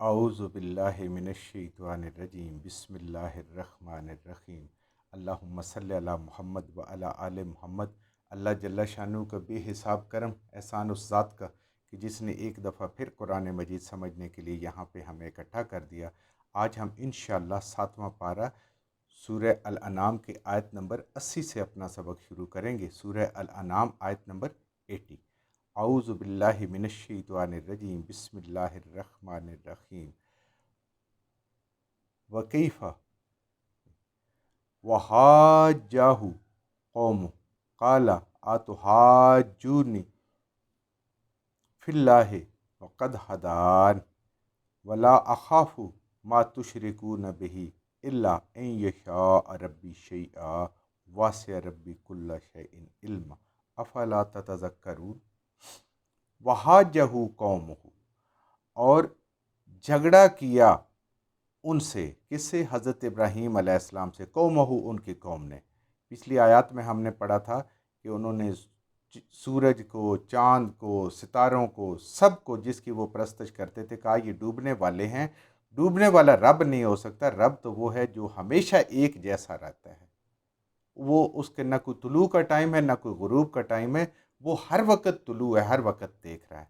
اعوذ باللہ من الشیطان الرجیم بسم اللہ الرحمن الرحیم اللہم صلی علی محمد و علی آل محمد۔ اللہ جل شانہ کا بے حساب کرم احسان اس ذات کا کہ جس نے ایک دفعہ پھر قرآن مجید سمجھنے کے لیے یہاں پہ ہمیں اکٹھا کر دیا۔ آج ہم انشاءاللہ 7واں پارہ سورہ الانعام کے آیت نمبر 80 سے اپنا سبق شروع کریں گے۔ سورہ الانعام آیت نمبر 80۔ اعوذ باللہ من الشیطان الرجیم بسم اللہ الرحمن الرحیم۔ وکیف وحاجہ قوم قال اتحاجونی فی اللہ وقد ہدان ولا اخاف ما تشرکون بہ الا ان یشاء ربی شیئا واسع ربی کل شیء علما افلا تتذکرون۔ وحاجہ قومہ، اور جھگڑا کیا ان سے، کس سے؟ حضرت ابراہیم علیہ السلام سے، قومہ ان کی قوم نے۔ پچھلی آیات میں ہم نے پڑھا تھا کہ انہوں نے سورج کو، چاند کو، ستاروں کو، سب کو جس کی وہ پرستش کرتے تھے، کہا یہ ڈوبنے والے ہیں، ڈوبنے والا رب نہیں ہو سکتا، رب تو وہ ہے جو ہمیشہ ایک جیسا رہتا ہے، وہ اس کے نہ کوئی طلوع کا ٹائم ہے نہ کوئی غروب کا ٹائم ہے، وہ ہر وقت طلوع ہے، ہر وقت دیکھ رہا ہے۔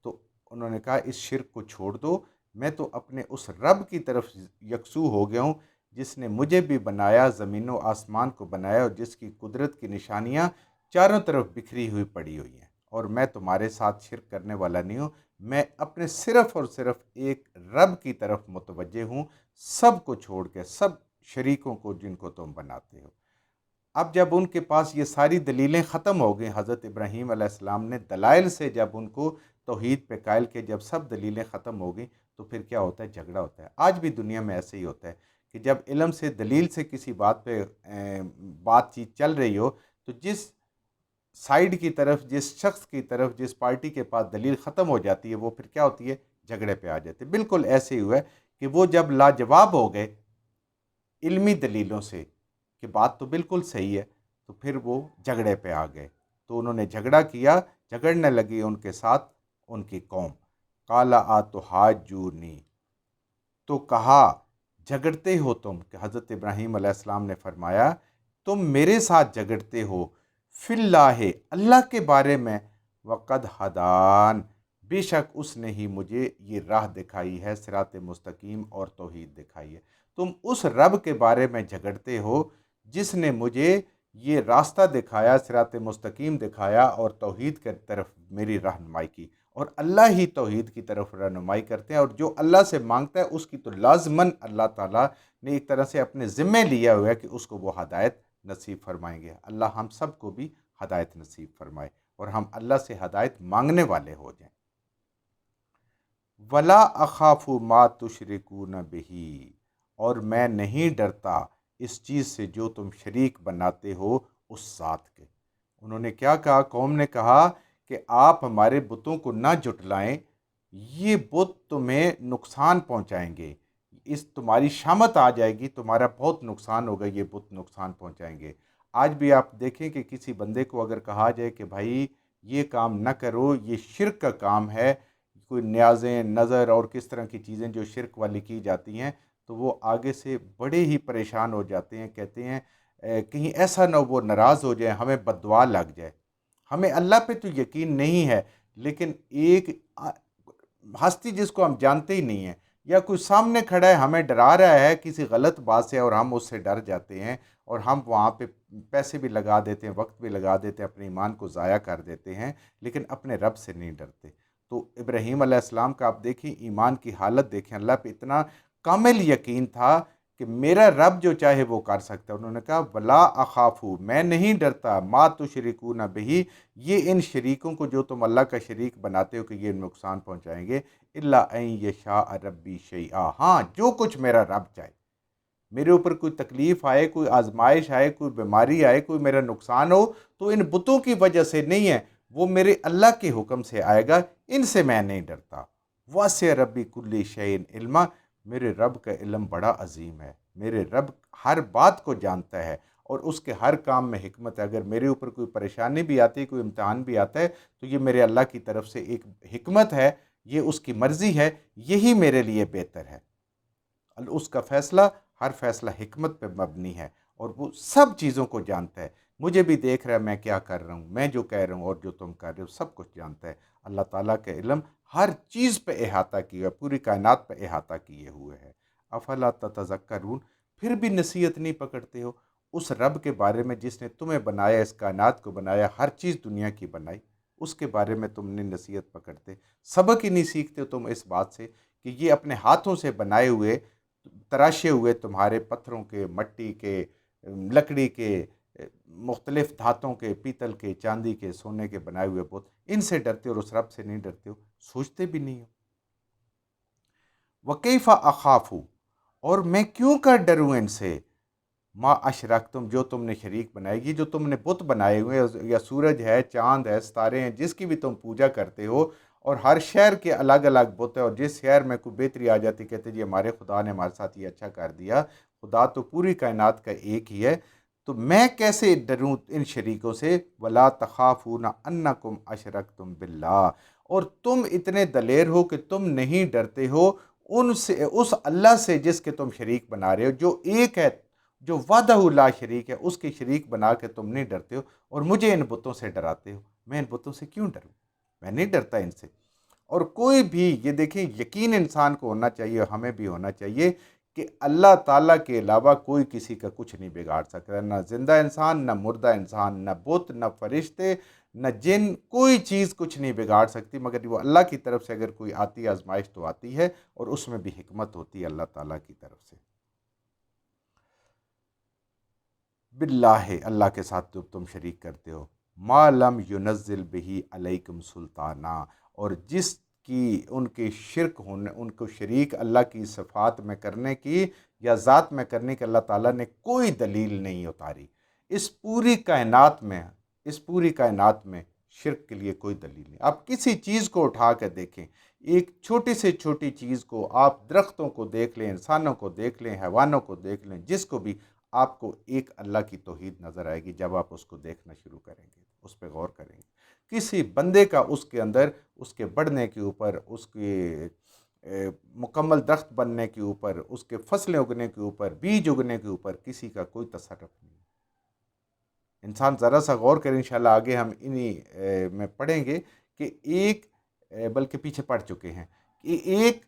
تو انہوں نے کہا اس شرک کو چھوڑ دو، میں تو اپنے اس رب کی طرف یکسو ہو گیا ہوں جس نے مجھے بھی بنایا، زمین و آسمان کو بنایا، اور جس کی قدرت کی نشانیاں چاروں طرف بکھری ہوئی پڑی ہوئی ہیں، اور میں تمہارے ساتھ شرک کرنے والا نہیں ہوں، میں اپنے صرف اور صرف ایک رب کی طرف متوجہ ہوں، سب کو چھوڑ کے، سب شریکوں کو جن کو تم بناتے ہو۔ اب جب ان کے پاس یہ ساری دلیلیں ختم ہو گئیں، حضرت ابراہیم علیہ السلام نے دلائل سے جب ان کو توحید پہ قائل کے، جب سب دلیلیں ختم ہو گئیں، تو پھر کیا ہوتا ہے؟ جھگڑا ہوتا ہے۔ آج بھی دنیا میں ایسے ہی ہوتا ہے کہ جب علم سے، دلیل سے کسی بات پہ بات چیت چل رہی ہو، تو جس سائیڈ کی طرف، جس شخص کی طرف، جس پارٹی کے پاس دلیل ختم ہو جاتی ہے، وہ پھر کیا ہوتی ہے؟ جھگڑے پہ آ جاتے ہیں۔ بالکل ایسے ہی ہوا ہے کہ وہ جب لاجواب ہو گئے علمی دلیلوں سے کہ بات تو بالکل صحیح ہے، تو پھر وہ جھگڑے پہ آ گئے۔ تو انہوں نے جھگڑا کیا، جھگڑنے لگی ان کے ساتھ ان کی قوم۔ قال اتحاجونی، تو کہا جھگڑتے ہو تم، کہ حضرت ابراہیم علیہ السلام نے فرمایا تم میرے ساتھ جھگڑتے ہو، فی اللہ، اللہ کے بارے میں، وقد ہدان، بے شک اس نے ہی مجھے یہ راہ دکھائی ہے، صراط مستقیم اور توحید دکھائی ہے۔ تم اس رب کے بارے میں جھگڑتے ہو جس نے مجھے یہ راستہ دکھایا، صراط مستقیم دکھایا، اور توحید کی طرف میری رہنمائی کی، اور اللہ ہی توحید کی طرف رہنمائی کرتے ہیں، اور جو اللہ سے مانگتا ہے اس کی تو لازماً اللہ تعالیٰ نے ایک طرح سے اپنے ذمے لیا ہوا ہے کہ اس کو وہ ہدایت نصیب فرمائیں گے۔ اللہ ہم سب کو بھی ہدایت نصیب فرمائے، اور ہم اللہ سے ہدایت مانگنے والے ہو جائیں۔ ولا اخاف ما تشرکون بہ، اور میں نہیں ڈرتا اس چیز سے جو تم شریک بناتے ہو اس ذات کے۔ انہوں نے کیا کہا؟ قوم نے کہا کہ آپ ہمارے بتوں کو نہ جھٹلائیں، یہ بت تمہیں نقصان پہنچائیں گے، اس تمہاری شامت آ جائے گی، تمہارا بہت نقصان ہوگا، یہ بت نقصان پہنچائیں گے۔ آج بھی آپ دیکھیں کہ کسی بندے کو اگر کہا جائے کہ بھائی یہ کام نہ کرو، یہ شرک کا کام ہے، کوئی نیازیں، نظر اور کس طرح کی چیزیں جو شرک والی کی جاتی ہیں، تو وہ آگے سے بڑے ہی پریشان ہو جاتے ہیں، کہتے ہیں کہیں ایسا نہ وہ ناراض ہو جائے، ہمیں بددعا لگ جائے۔ ہمیں اللہ پہ تو یقین نہیں ہے، لیکن ایک ہستی جس کو ہم جانتے ہی نہیں ہیں، یا کوئی سامنے کھڑا ہے ہمیں ڈرا رہا ہے کسی غلط بات سے، اور ہم اس سے ڈر جاتے ہیں، اور ہم وہاں پہ پیسے بھی لگا دیتے ہیں، وقت بھی لگا دیتے ہیں، اپنے ایمان کو ضائع کر دیتے ہیں، لیکن اپنے رب سے نہیں ڈرتے۔ تو ابراہیم علیہ السلام کا آپ دیکھیں، ایمان کی حالت دیکھیں، اللہ پہ اتنا کامل یقین تھا کہ میرا رب جو چاہے وہ کر سکتا ہے۔ انہوں نے کہا ولا اخافو، میں نہیں ڈرتا، ما تشرکون بہ، یہ ان شریکوں کو جو تم اللہ کا شریک بناتے ہو کہ یہ نقصان پہنچائیں گے، الا ان یشاء ربی شیئا، ہاں جو کچھ میرا رب چاہے، میرے اوپر کوئی تکلیف آئے، کوئی آزمائش آئے، کوئی بیماری آئے، کوئی میرا نقصان ہو، تو ان بتوں کی وجہ سے نہیں ہے، وہ میرے اللہ کے حکم سے آئے گا، ان سے میں نہیں ڈرتا۔ واسع ربی کل شیء علما، میرے رب کا علم بڑا عظیم ہے، میرے رب ہر بات کو جانتا ہے، اور اس کے ہر کام میں حکمت ہے۔ اگر میرے اوپر کوئی پریشانی بھی آتی ہے، کوئی امتحان بھی آتا ہے، تو یہ میرے اللہ کی طرف سے ایک حکمت ہے یہ اس کی مرضی ہے، یہی میرے لیے بہتر ہے۔ اس کا فیصلہ، ہر فیصلہ حکمت پہ مبنی ہے، اور وہ سب چیزوں کو جانتا ہے۔ مجھے بھی دیکھ رہا ہے میں کیا کر رہا ہوں، میں جو کہہ رہا ہوں اور جو تم کر رہے ہو، سب کچھ جانتا ہے۔ اللہ تعالیٰ کا علم ہر چیز پہ احاطہ کیا ہے، پوری کائنات پہ احاطہ کیے ہوئے ہے۔ افلا تتذکرون، پھر بھی نصیحت نہیں پکڑتے ہو اس رب کے بارے میں جس نے تمہیں بنایا، اس کائنات کو بنایا، ہر چیز دنیا کی بنائی، اس کے بارے میں تم نے نصیحت پکڑتے، سبق ہی نہیں سیکھتے تم اس بات سے کہ یہ اپنے ہاتھوں سے بنائے ہوئے، تراشے ہوئے تمہارے پتھروں کے، مٹی کے، لکڑی کے، مختلف دھاتوں کے، پیتل کے، چاندی کے، سونے کے بنائے ہوئے بت، ان سے ڈرتے ہو اور اس رب سے نہیں ڈرتے ہو، سوچتے بھی نہیں ہو۔ وَكَيْفَ أَخَافُ، اور میں کیوں کر ڈروں ان سے، ما اشرکتم، جو تم نے شریک بنائے گی، جو تم نے بت بنائے ہوئے، یا سورج ہے، چاند ہے، ستارے ہیں، جس کی بھی تم پوجا کرتے ہو، اور ہر شہر کے الگ الگ بت ہے، اور جس شہر میں کوئی بہتری آ جاتی کہتے جی ہمارے خدا نے ہمارے ساتھ یہ اچھا کر دیا، خدا تو پوری کائنات کا ایک ہی ہے، تو میں کیسے ڈروں ان شریکوں سے؟ وَلَا تَخَافُونَ أَنَّكُمْ أَشْرَكْتُمْ بِاللَّهِ، اور تم اتنے دلیر ہو کہ تم نہیں ڈرتے ہو ان سے، اس اللہ سے جس کے تم شریک بنا رہے ہو، جو ایک ہے، جو وحدہ لا شریک ہے، اس کے شریک بنا کے تم نہیں ڈرتے ہو، اور مجھے ان بتوں سے ڈراتے ہو۔ میں ان بتوں سے کیوں ڈروں؟ میں نہیں ڈرتا ان سے۔ اور کوئی بھی، یہ دیکھیں، یقین انسان کو ہونا چاہیے، ہمیں بھی ہونا چاہیے کہ اللہ تعالیٰ کے علاوہ کوئی کسی کا کچھ نہیں بگاڑ سکتا، نہ زندہ انسان، نہ مردہ انسان، نہ بت، نہ فرشتے، نہ جن، کوئی چیز کچھ نہیں بگاڑ سکتی، مگر وہ اللہ کی طرف سے اگر کوئی آتی ہے آزمائش تو آتی ہے، اور اس میں بھی حکمت ہوتی ہے اللہ تعالیٰ کی طرف سے۔ باللہ، اللہ کے ساتھ جب تم شریک کرتے ہو، ما لم ینزل بہ علیکم سلطانہ، اور جس کی ان کے شرک ہونے، ان کو شریک اللہ کی صفات میں کرنے کی یا ذات میں کرنے کی اللہ تعالیٰ نے کوئی دلیل نہیں اتاری۔ اس پوری کائنات میں، اس پوری کائنات میں شرک کے لیے کوئی دلیل نہیں۔ آپ کسی چیز کو اٹھا کے دیکھیں، ایک چھوٹی سے چھوٹی چیز کو، آپ درختوں کو دیکھ لیں، انسانوں کو دیکھ لیں، حیوانوں کو دیکھ لیں، جس کو بھی، آپ کو ایک اللہ کی توحید نظر آئے گی جب آپ اس کو دیکھنا شروع کریں گے، اس پہ غور کریں گے۔ کسی بندے کا اس کے اندر، اس کے بڑھنے کے اوپر، اس کے مکمل درخت بننے کے اوپر، اس کے فصلیں اگنے کے اوپر، بیج اگنے کے اوپر کسی کا کوئی تصرف نہیں۔ انسان ذرا سا غور کریں، انشاءاللہ آگے ہم انہی میں پڑھیں گے کہ ایک، بلکہ پیچھے پڑھ چکے ہیں، کہ ایک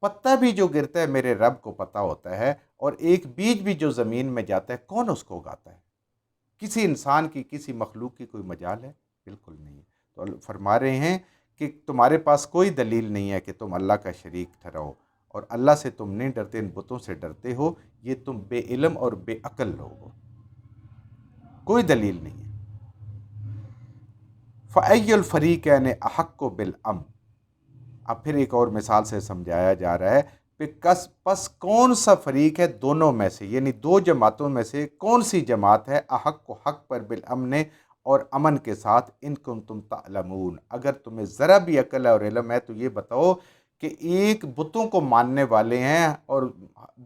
پتا بھی جو گرتا ہے میرے رب کو پتہ ہوتا ہے، اور ایک بیج بھی جو زمین میں جاتا ہے، کون اس کو اگاتا ہے؟ کسی انسان کی، کسی مخلوق کی کوئی مجال ہے؟ بالکل نہیں۔ تو فرما رہے ہیں کہ تمہارے پاس کوئی دلیل نہیں ہے کہ تم اللہ کا شریک ٹھہراؤ، اور اللہ سے تم نہیں ڈرتے، ان بتوں سے ڈرتے ہو، یہ تم بے علم اور بے عقل لوگ ہو، کوئی دلیل نہیں ہے۔ فَأَيُّ الْفَرِيقَيْنِ أَحَقُّ بِالْأَمْنِ، اب پھر ایک اور مثال سے سمجھایا جا رہا ہے، پس کون سا فریق ہے دونوں میں سے، یعنی دو جماعتوں میں سے کون سی جماعت ہے احق کو حق پر بالامن، اور امن کے ساتھ، ان کنتم تعلمون، اگر تمہیں ذرا بھی عقل اور علم ہے تو یہ بتاؤ کہ ایک بتوں کو ماننے والے ہیں، اور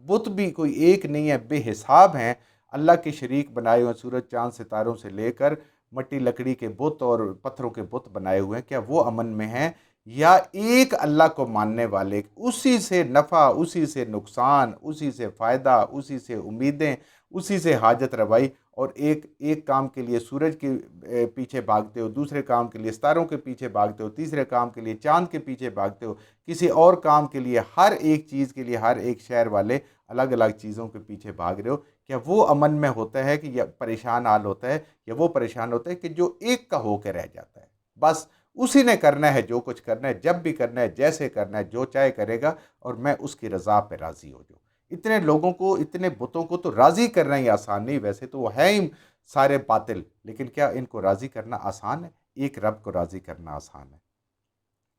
بت بھی کوئی ایک نہیں ہے، بے حساب ہیں، اللہ کے شریک بنائے ہوئے، سورج چاند ستاروں سے لے کر مٹی لکڑی کے بت اور پتھروں کے بت بنائے ہوئے ہیں، کیا وہ امن میں ہیں؟ یا ایک اللہ کو ماننے والے، اسی سے نفع، اسی سے نقصان، اسی سے فائدہ، اسی سے امیدیں، اسی سے حاجت روائی، اور ایک کام کے لیے سورج کے پیچھے بھاگتے ہو، دوسرے کام کے لیے ستاروں کے پیچھے بھاگتے ہو، تیسرے کام کے لیے چاند کے پیچھے بھاگتے ہو، کسی اور کام کے لیے، ہر ایک چیز کے لیے ہر ایک شہر والے الگ الگ چیزوں کے پیچھے بھاگ رہے ہو، کیا وہ امن میں ہوتا ہے کہ یا پریشان حال ہوتا ہے؟ یا وہ پریشان ہوتا ہے کہ جو ایک کا ہو کے رہ جاتا ہے، بس اسی نے کرنا ہے جو کچھ کرنا ہے، جب بھی کرنا ہے، جیسے کرنا ہے، جو چاہے کرے گا، اور میں اس کی رضا پہ راضی ہو جاؤں۔ اتنے لوگوں کو، اتنے بتوں کو تو راضی کرنا ہی آسان نہیں، ویسے تو وہ ہے ہی سارے باطل، لیکن کیا ان کو راضی کرنا آسان ہے؟ ایک رب کو راضی کرنا آسان ہے۔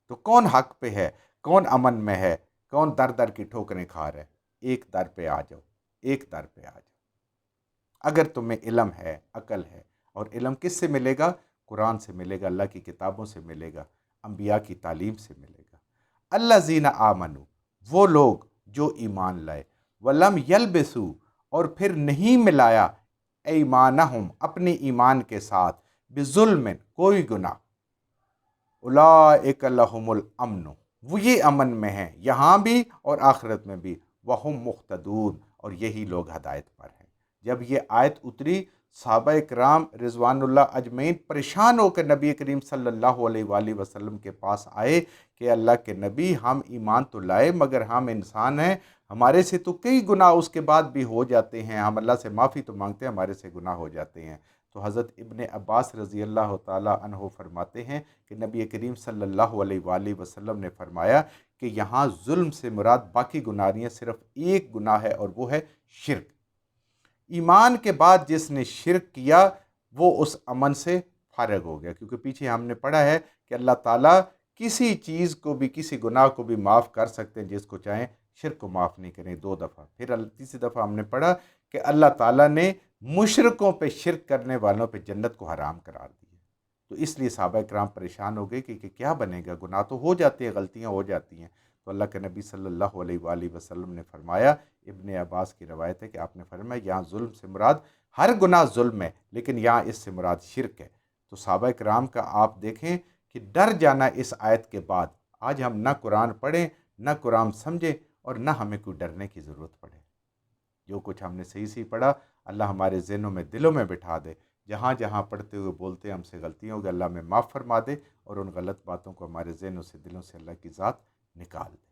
تو کون حق پہ ہے، کون امن میں ہے، کون در در کی ٹھوکریں کھا رہا ہے؟ ایک در پہ آ جاؤ، ایک در پہ آ جاؤ، اگر تمہیں علم ہے، عقل ہے، اور علم کس سے ملے گا؟ قرآن سے ملے گا، اللہ کی کتابوں سے ملے گا، انبیاء کی تعلیم سے ملے گا۔ الذین آمنوا، وہ لوگ جو ایمان لائے، ولم یلبسوا، اور پھر نہیں ملایا، ایمانہم، اپنے ایمان کے ساتھ، بظلم، کوئی گناہ، اولئک لہم الامن، وہ یہ امن میں ہیں یہاں بھی اور آخرت میں بھی، وَهُمْ مُهْتَدُونَ، اور یہی لوگ ہدایت پر ہیں۔ جب یہ آیت اتری، صحابہ کرام رضوان اللہ اجمعین پریشان ہو کر نبی کریم صلی اللہ علیہ وآلہ وسلم کے پاس آئے کہ اللہ کے نبی، ہم ایمان تو لائے مگر ہم انسان ہیں، ہمارے سے تو کئی گناہ اس کے بعد بھی ہو جاتے ہیں، ہم اللہ سے معافی تو مانگتے ہیں، ہمارے سے گناہ ہو جاتے ہیں۔ تو حضرت ابن عباس رضی اللہ تعالیٰ عنہ فرماتے ہیں کہ نبی کریم صلی اللہ علیہ وآلہ وسلم نے فرمایا کہ یہاں ظلم سے مراد باقی گناہ نہیں ہے، صرف ایک گناہ ہے اور وہ ہے شرک۔ ایمان کے بعد جس نے شرک کیا وہ اس امن سے فارغ ہو گیا، کیونکہ پیچھے ہم نے پڑھا ہے کہ اللہ تعالیٰ کسی چیز کو بھی، کسی گناہ کو بھی معاف کر سکتے ہیں جس کو چاہیں، شرک کو معاف نہیں کریں 2 دفعہ۔ پھر تیسری دفعہ ہم نے پڑھا کہ اللہ تعالیٰ نے مشرکوں پہ شرک کرنے والوں پہ جنت کو حرام قرار دی۔ تو اس لیے صحابہ کرام پریشان ہو گئے کہ کیا بنے گا، گناہ تو ہو جاتے ہیں، غلطیاں ہو جاتی ہیں۔ تو اللہ کے نبی صلی اللہ علیہ وآلہ وسلم نے فرمایا، ابن عباس کی روایت ہے کہ آپ نے فرمایا یہاں ظلم سے مراد ہر گناہ ظلم ہے، لیکن یہاں اس سے مراد شرک ہے۔ تو صحابہ کرام کا آپ دیکھیں کہ ڈر جانا اس آیت کے بعد۔ آج ہم نہ قرآن پڑھیں، نہ قرآن سمجھیں، اور نہ ہمیں کوئی ڈرنے کی ضرورت پڑے۔ جو کچھ ہم نے صحیح پڑھا اللہ ہمارے ذہنوں میں، دلوں میں بٹھا دے۔ جہاں جہاں پڑھتے ہوئے بولتے ہم سے غلطیاں ہو گئی، اللہ میں معاف فرما دے، اور ان غلط باتوں کو ہمارے ذہنوں سے، دلوں سے اللہ کی ذات نکال دے۔